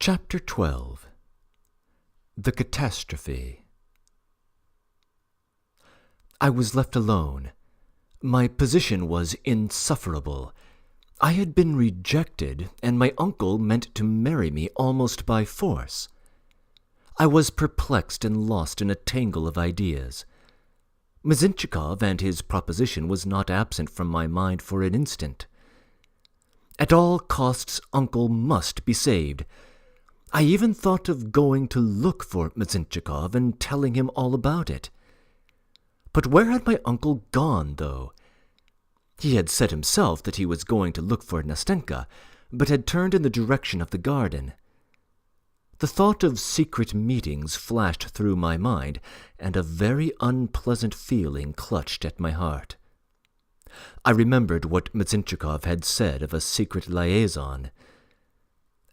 Chapter 12. The Catastrophe. I was left alone. My position was insufferable. I had been rejected, and my uncle meant to marry me almost by force. I was perplexed and lost in a tangle of ideas. Mizintchikov and his proposition was not absent from my mind for an instant. At all costs, uncle must be saved. I even thought of going to look for Mizintchikov and telling him all about it. But where had my uncle gone, though? He had said himself that he was going to look for Nastenka, but had turned in the direction of the garden. The thought of secret meetings flashed through my mind, and a very unpleasant feeling clutched at my heart. I remembered what Mizintchikov had said of a secret liaison.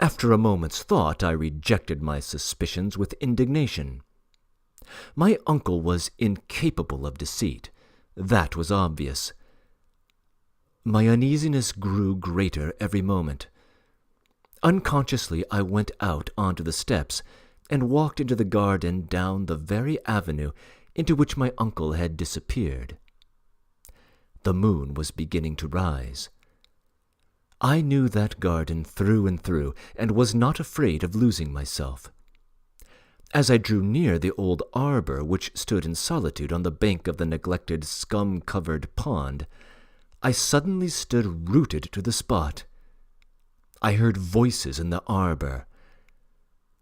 After a moment's thought, I rejected my suspicions with indignation. My uncle was incapable of deceit. That was obvious. My uneasiness grew greater every moment. Unconsciously, I went out onto the steps and walked into the garden down the very avenue into which my uncle had disappeared. The moon was beginning to rise. I knew that garden through and through, and was not afraid of losing myself. As I drew near the old arbor which stood in solitude on the bank of the neglected, scum-covered pond, I suddenly stood rooted to the spot. I heard voices in the arbor.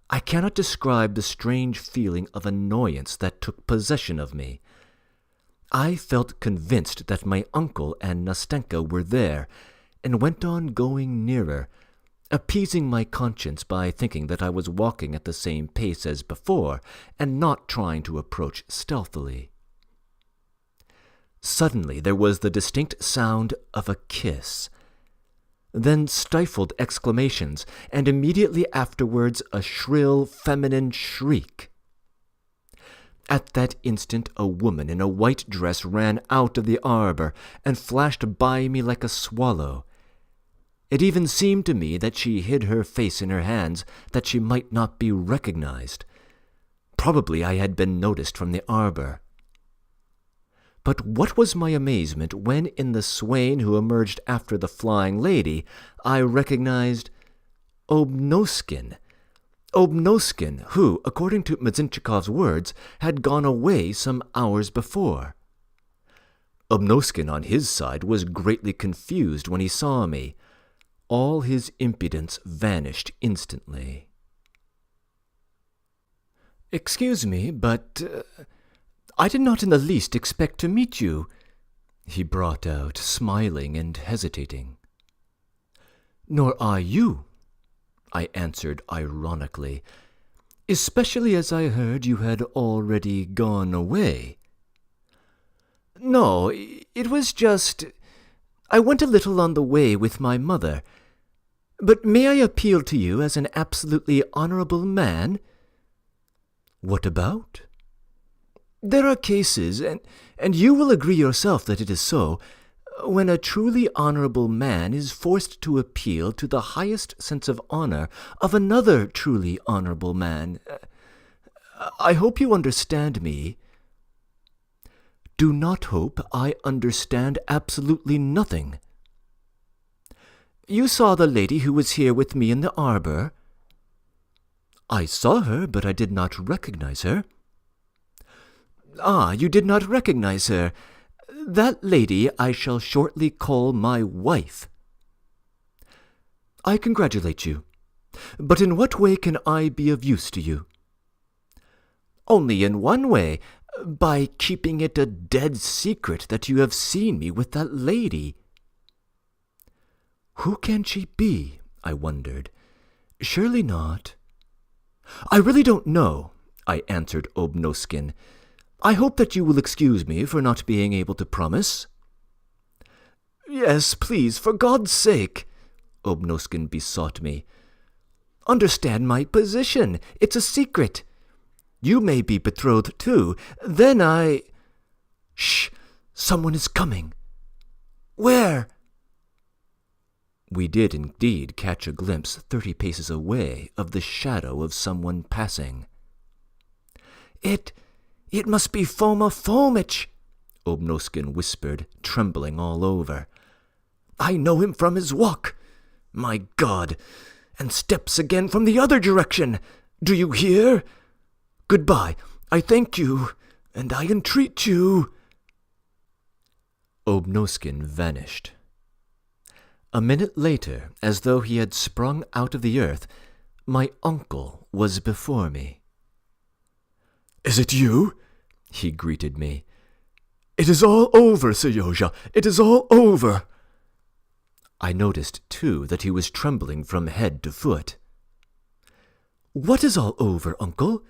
I cannot describe the strange feeling of annoyance that took possession of me. I felt convinced that my uncle and Nastenka were there, and went on going nearer, appeasing my conscience by thinking that I was walking at the same pace as before, and not trying to approach stealthily. Suddenly there was the distinct sound of a kiss, then stifled exclamations, and immediately afterwards a shrill feminine shriek. At that instant a woman in a white dress ran out of the arbor and flashed by me like a swallow. It even seemed to me that she hid her face in her hands that she might not be recognized. Probably I had been noticed from the arbor. But what was my amazement when, in the swain who emerged after the flying lady, I recognized Obnoskin, who, according to Mizintchikov's words, had gone away some hours before. Obnoskin, on his side, was greatly confused when he saw me. All his impudence vanished instantly. "Excuse me, but I did not in the least expect to meet you," he brought out, smiling and hesitating. "Nor I you," I answered ironically, "especially as I heard you had already gone away." "No, it was just... I went a little on the way with my mother. But may I appeal to you as an absolutely honorable man?" "What about?" "There are cases, and you will agree yourself that it is so, when a truly honorable man is forced to appeal to the highest sense of honor of another truly honorable man. I hope you understand me." "Do not hope. I understand absolutely nothing." "You saw the lady who was here with me in the arbor?" "I saw her, but I did not recognize her." "Ah, you did not recognize her. That lady I shall shortly call my wife." "I congratulate you. But in what way can I be of use to you?" "Only in one way, by keeping it a dead secret that you have seen me with that lady." "Who can she be?" I wondered. "Surely not—" "I really don't know," I answered Obnoskin. "I hope that you will excuse me for not being able to promise." "Yes, please, for God's sake," Obnoskin besought me. "Understand my position. It's a secret. You may be betrothed too. Then I—" "Shh! Someone is coming." "Where?" We did indeed catch a glimpse 30 paces away of the shadow of someone passing. It must be Foma Fomitch," Obnoskin whispered, trembling all over. "I know him from his walk. My God! And steps again from the other direction. Do you hear? Goodbye. I thank you, and I entreat you." Obnoskin vanished. A minute later, as though he had sprung out of the earth, my uncle was before me. "Is it you?" he greeted me. "It is all over, Seryozha. It is all over." I noticed, too, that he was trembling from head to foot. "What is all over, uncle?"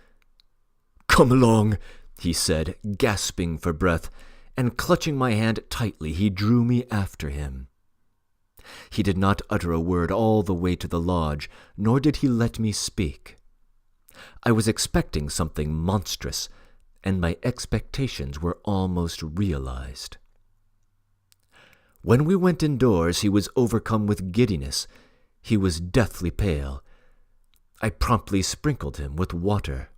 "Come along," he said, gasping for breath, and clutching my hand tightly, he drew me after him. He did not utter a word all the way to the lodge, nor did he let me speak. I was expecting something monstrous, and my expectations were almost realized. When we went indoors, he was overcome with giddiness. He was deathly pale. I promptly sprinkled him with water.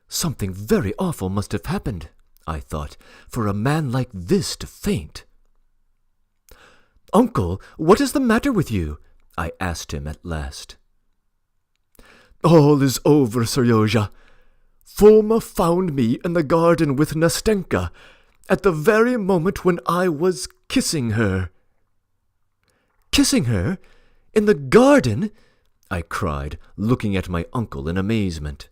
"Something very awful must have happened," I thought, "for a man like this to faint." "Uncle, what is the matter with you?" I asked him at last. "All is over, Seryozha. Foma found me in the garden with Nastenka, at the very moment when I was kissing her." "Kissing her? In the garden?" I cried, looking at my uncle in amazement.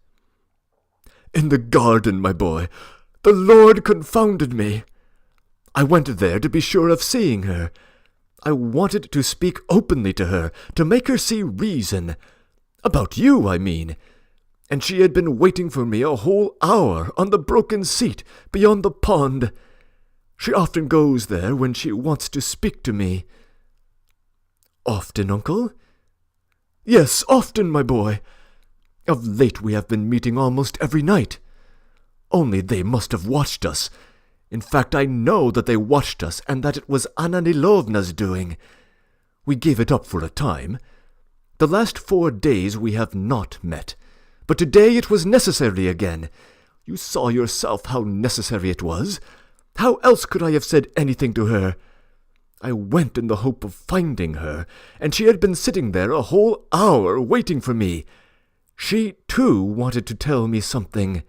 "In the garden, my boy. The Lord confounded me. I went there to be sure of seeing her. I wanted to speak openly to her, to make her see reason. About you, I mean. And she had been waiting for me a whole hour on the broken seat beyond the pond. She often goes there when she wants to speak to me." "Often, uncle?" "Yes, often, my boy. Of late we have been meeting almost every night. Only they must have watched us. In fact, I know that they watched us and that it was Anna Nilovna's doing. We gave it up for a time. The last 4 days we have not met, but today it was necessary again. You saw yourself how necessary it was. How else could I have said anything to her? I went in the hope of finding her, and she had been sitting there a whole hour waiting for me. She, too, wanted to tell me something."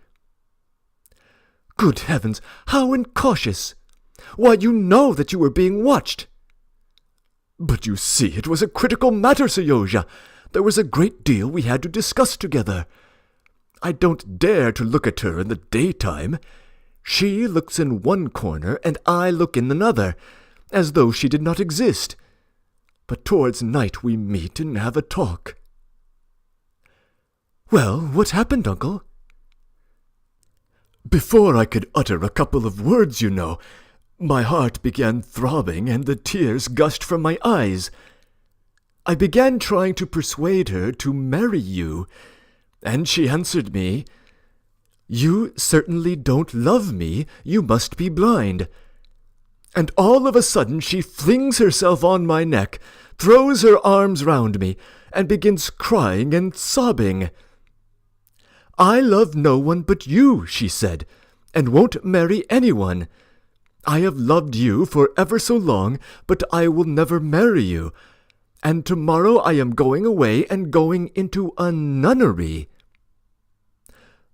"Good heavens, how incautious! Why, you know that you were being watched." "But you see, it was a critical matter, Seryozha. There was a great deal we had to discuss together. I don't dare to look at her in the daytime. She looks in one corner, and I look in another, as though she did not exist. But towards night we meet and have a talk." "Well, what happened, uncle?" "Before I could utter a couple of words, you know, my heart began throbbing and the tears gushed from my eyes. I began trying to persuade her to marry you, and she answered me, 'You certainly don't love me, you must be blind.' And all of a sudden she flings herself on my neck, throws her arms round me, and begins crying and sobbing. 'I love no one but you,' she said, 'and won't marry anyone. I have loved you for ever so long, but I will never marry you. And tomorrow I am going away and going into a nunnery.'"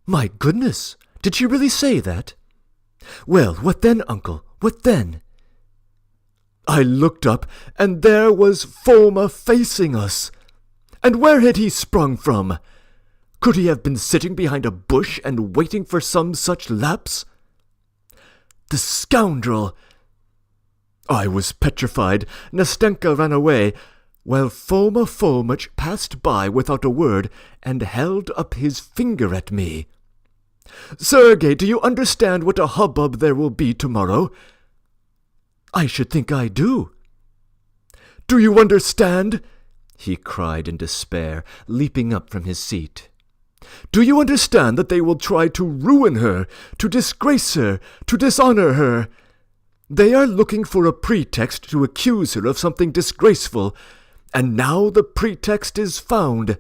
"My goodness! Did she really say that? Well, what then, uncle? What then?" I looked up, and there was Foma facing us. And where had he sprung from? Could he have been sitting behind a bush and waiting for some such lapse? The scoundrel! I was petrified. Nastenka ran away, while Foma Fomitch passed by without a word and held up his finger at me. "Sergei, do you understand what a hubbub there will be tomorrow?" "I should think I do." "Do you understand?" he cried in despair, leaping up from his seat. "Do you understand that they will try to ruin her, to disgrace her, to dishonor her? They are looking for a pretext to accuse her of something disgraceful, and now the pretext is found.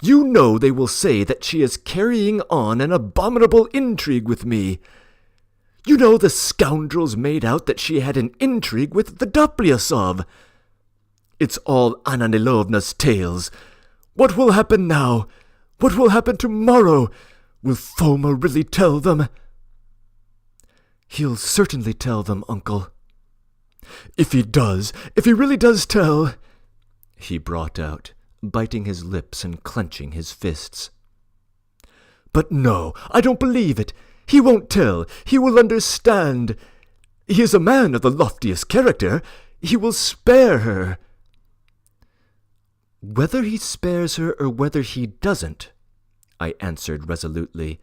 You know they will say that she is carrying on an abominable intrigue with me. You know the scoundrels made out that she had an intrigue with Dostoevsky. It's all Anna Nilovna's tales. What will happen now? What will happen tomorrow? Will Foma really tell them? He'll certainly tell them, Uncle. If he really does tell, he brought out, biting his lips and clenching his fists. But no, I don't believe it. He won't tell. He will understand. He is a man of the loftiest character. He will spare her. Whether he spares her or whether he doesn't, I answered resolutely,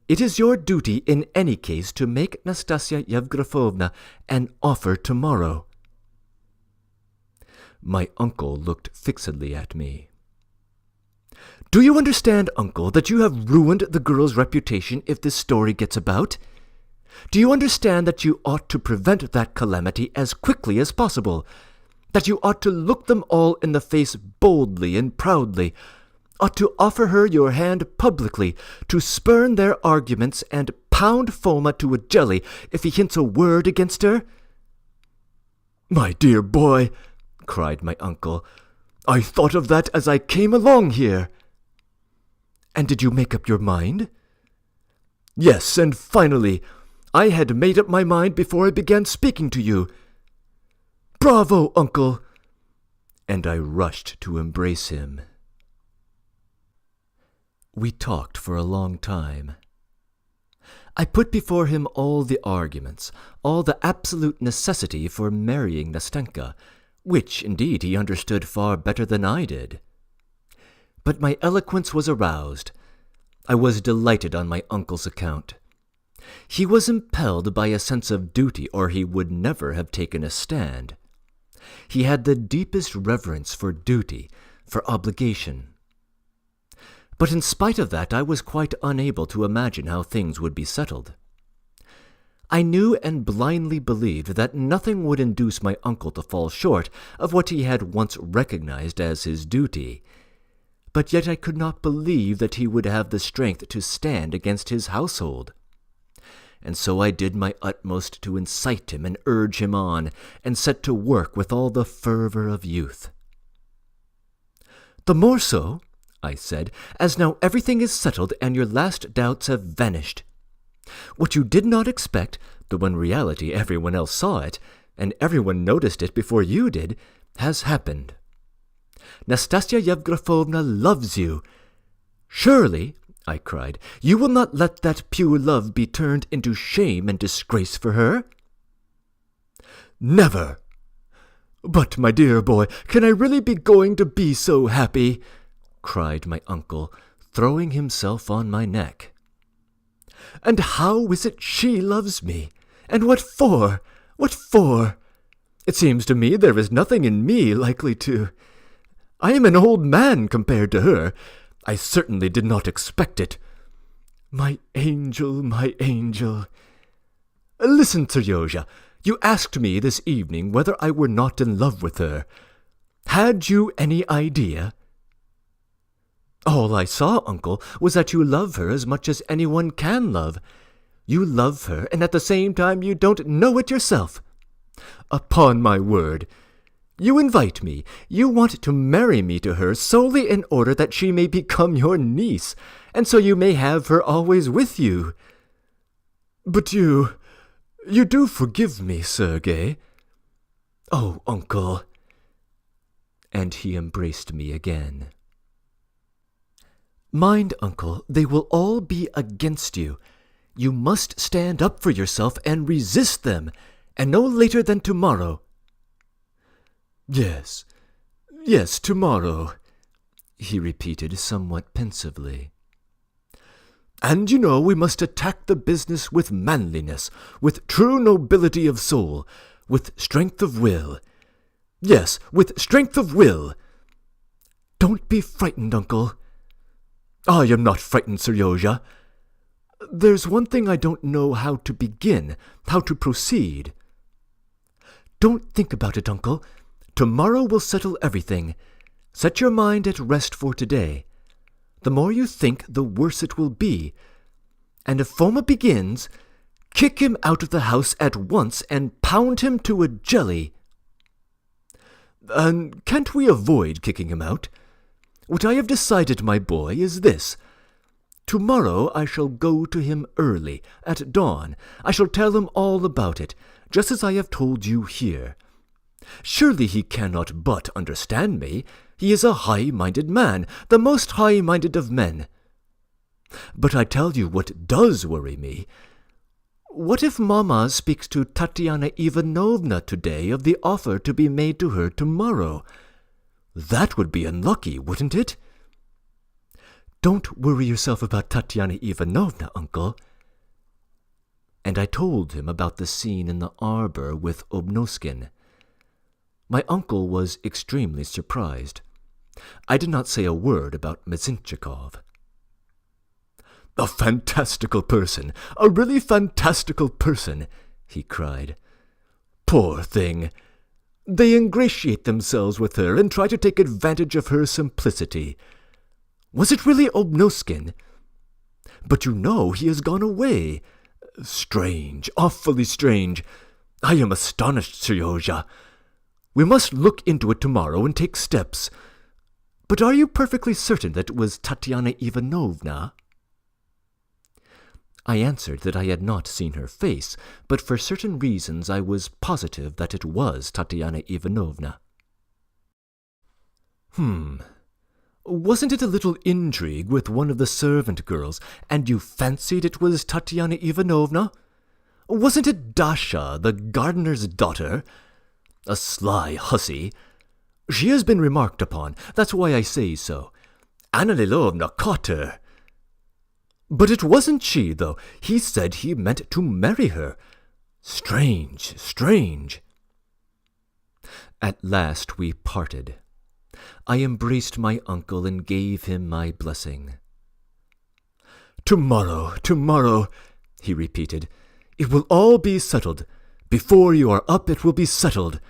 it is your duty in any case to make Nastasia Yevgrafovna an offer tomorrow. My uncle looked fixedly at me. Do you understand, Uncle, that you have ruined the girl's reputation if this story gets about? Do you understand that you ought to prevent that calamity as quickly as possible? That you ought to look them all in the face boldly and proudly, ought to offer her your hand publicly, to spurn their arguments and pound Foma to a jelly if he hints a word against her? My dear boy, cried my uncle, I thought of that as I came along here. And did you make up your mind? Yes, and finally, I had made up my mind before I began speaking to you. Bravo, uncle! And I rushed to embrace him. We talked for a long time. I put before him all the arguments, all the absolute necessity for marrying Nastenka, which, indeed, he understood far better than I did. But my eloquence was aroused. I was delighted on my uncle's account. He was impelled by a sense of duty, or he would never have taken a stand. He had the deepest reverence for duty, for obligation. But in spite of that, I was quite unable to imagine how things would be settled. I knew and blindly believed that nothing would induce my uncle to fall short of what he had once recognized as his duty, but yet I could not believe that he would have the strength to stand against his household. And so I did my utmost to incite him and urge him on, and set to work with all the fervor of youth. "The more so," I said, "as now everything is settled and your last doubts have vanished. What you did not expect, though in reality everyone else saw it, and everyone noticed it before you did, has happened. Nastasia Yevgrafovna loves you. Surely," I cried, "you will not let that pure love be turned into shame and disgrace for her?" "Never! But, my dear boy, can I really be going to be so happy?" cried my uncle, throwing himself on my neck. "And how is it she loves me? And what for? What for? It seems to me there is nothing in me likely to... I am an old man compared to her. I certainly did not expect it. My angel, my angel. Listen, Seryozha, you asked me this evening whether I were not in love with her. Had you any idea?" "All I saw, Uncle, was that you love her as much as anyone can love. You love her, and at the same time you don't know it yourself. Upon my word. You invite me, you want to marry me to her solely in order that she may become your niece, and so you may have her always with you." "But you do forgive me, Sergei?" "Oh, Uncle!" And he embraced me again. "Mind, Uncle, they will all be against you. You must stand up for yourself and resist them, and no later than tomorrow." Yes, tomorrow," he repeated somewhat pensively. "And you know we must attack the business with manliness, with true nobility of soul, with strength of will. Yes, with strength of will. Don't be frightened, Uncle." "I am not frightened, Seryozha." There's one thing I don't know how to begin, how to proceed." "Don't think about it, uncle. Tomorrow will settle everything. Set your mind at rest for today. The more you think, the worse it will be. And if Foma begins, kick him out of the house at once and pound him to a jelly." "And can't we avoid kicking him out? What I have decided, my boy, is this. Tomorrow I shall go to him early, at dawn. I shall tell him all about it, just as I have told you here. Surely he cannot but understand me. He is a high-minded man, the most high-minded of men. But I tell you what does worry me. What if Mamma speaks to Tatiana Ivanovna today of the offer to be made to her tomorrow? That would be unlucky, wouldn't it?" "Don't worry yourself about Tatiana Ivanovna, uncle." And I told him about the scene in the arbor with Obnoskin. My uncle was extremely surprised. I did not say a word about Mizintchikov. "A fantastical person, a really fantastical person," he cried. "Poor thing! They ingratiate themselves with her and try to take advantage of her simplicity. Was it really Obnoskin? But you know he has gone away. Strange, awfully strange. I am astonished, Seryozha. We must look into it tomorrow and take steps. But are you perfectly certain that it was Tatiana Ivanovna?" I answered that I had not seen her face, but for certain reasons I was positive that it was Tatiana Ivanovna. Wasn't it a little intrigue with one of the servant girls, and you fancied it was Tatiana Ivanovna? Wasn't it Dasha, the gardener's daughter? A sly hussy. She has been remarked upon, that's why I say so. Anna Lilovna caught her. But it wasn't she, though. He said he meant to marry her. Strange, strange. At last we parted. I embraced my uncle and gave him my blessing. Tomorrow, he repeated. It will all be settled. Before you are up, it will be settled.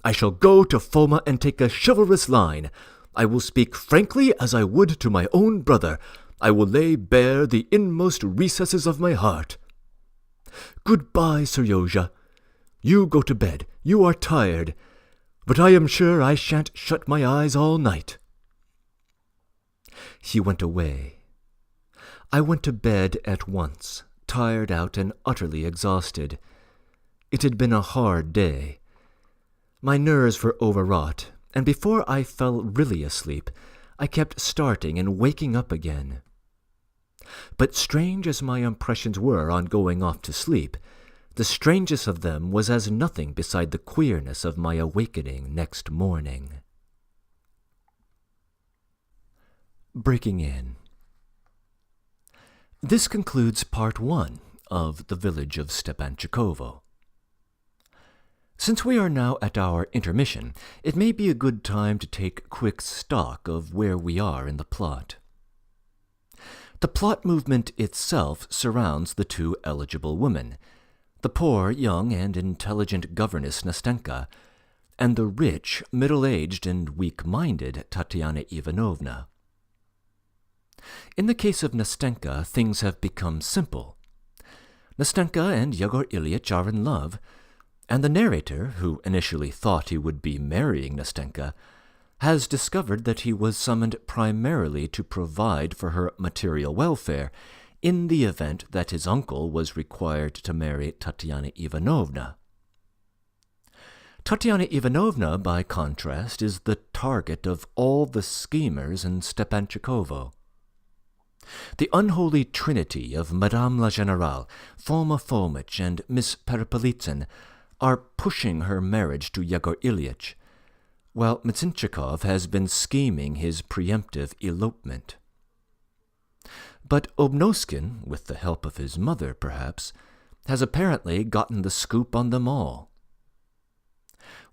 I shall go to Foma and take a chivalrous line. I will speak frankly as I would to my own brother. I will lay bare the inmost recesses of my heart. Goodbye, Seryozha. You go to bed. You are tired. But I am sure I shan't shut my eyes all night. He went away. I went to bed at once, tired out and utterly exhausted. It had been a hard day. My nerves were overwrought, and before I fell really asleep, I kept starting and waking up again. But strange as my impressions were on going off to sleep, the strangest of them was as nothing beside the queerness of my awakening next morning. Breaking in. This concludes part 1 of The Village of Stepanchikovo. Since we are now at our intermission, it may be a good time to take quick stock of where we are in the plot. The plot movement itself surrounds the two eligible women, the poor, young, and intelligent governess Nastenka, and the rich, middle-aged, and weak-minded Tatiana Ivanovna. In the case of Nastenka, things have become simple. Nastenka and Yegor Ilyich are in love, and the narrator, who initially thought he would be marrying Nastenka, has discovered that he was summoned primarily to provide for her material welfare in the event that his uncle was required to marry Tatiana Ivanovna. Tatiana Ivanovna, by contrast, is the target of all the schemers in Stepanchikovo. The unholy trinity of Madame la Générale, Foma Fomitch, and Miss Peripolitsyn are pushing her marriage to Yegor Ilyich, while Mizintchikov has been scheming his preemptive elopement. But Obnoskin, with the help of his mother perhaps, has apparently gotten the scoop on them all.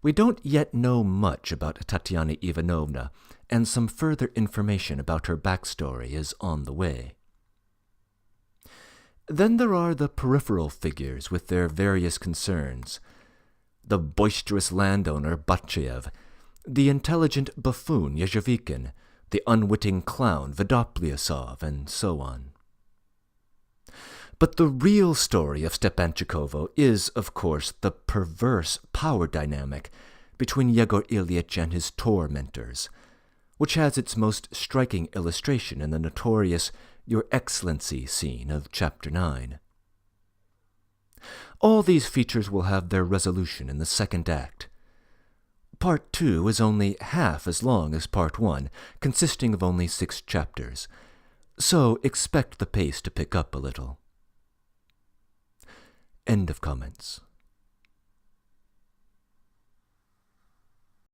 We don't yet know much about Tatiana Ivanovna, and some further information about her backstory is on the way. Then there are the peripheral figures with their various concerns. The boisterous landowner Batchev, the intelligent buffoon Yezhevikin, the unwitting clown Vodopliasov, and so on. But the real story of Stepanchikovo is, of course, the perverse power dynamic between Yegor Ilyich and his tormentors, which has its most striking illustration in the notorious Your Excellency scene of Chapter 9. All these features will have their resolution in the second act. Part 2 is only half as long as Part 1, consisting of only 6 chapters, so expect the pace to pick up a little. End of comments.